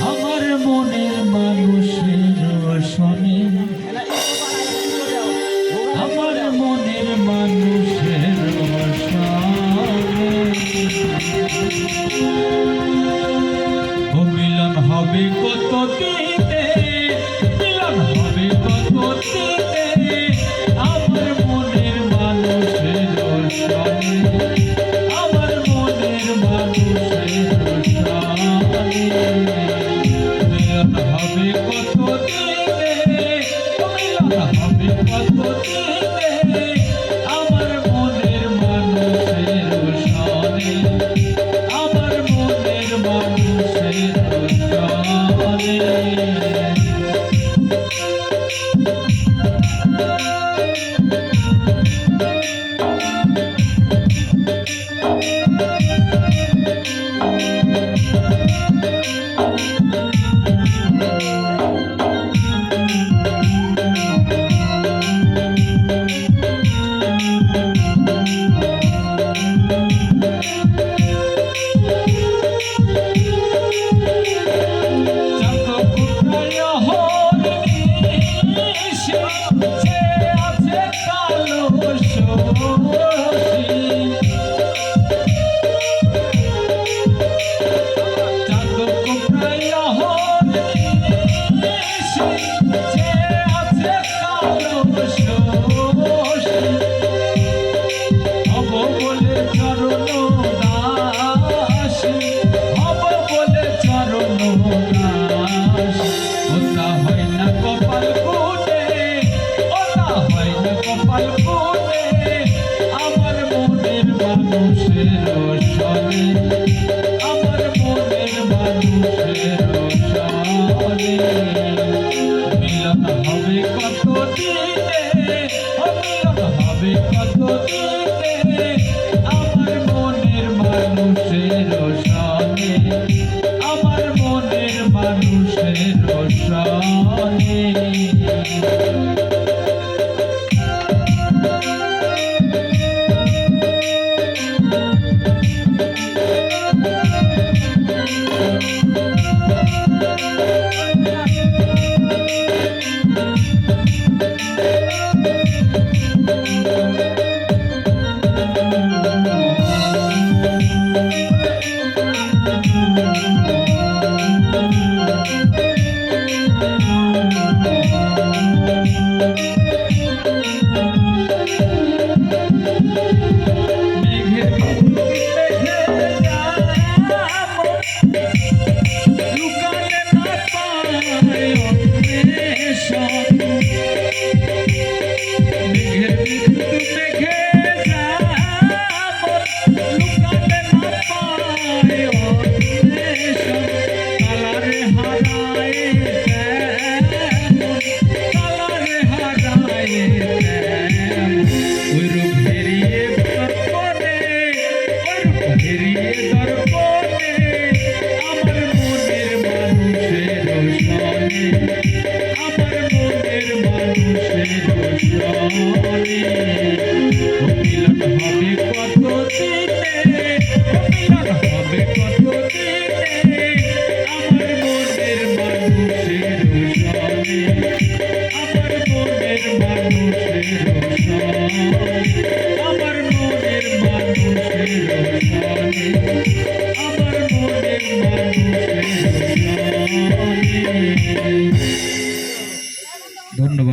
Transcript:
আমার মনের মানুষের শোনে, আমার মনের মানুষের শোনে। ও মিলন হবে কত দিনে, মিলন হবে কত দিনে, আমার মনের মানুষের শোনে, আমার মনের মানুষের শোনে। মিলন হবে কত দিনে, মিলন হবে কত দিনে, আমার মনের মানুষের শোনে, আমার মনের মানুষের শোনে। আমার মনের মানুষের শোনে, আমার মনের মানুষের শোনে। মিলন হবে কত দিনে, মিলন হবে কত দিনে, আমার মনের মানুষের শোনে, আমার মনের মানুষের শোনে। ধন্যবাদ।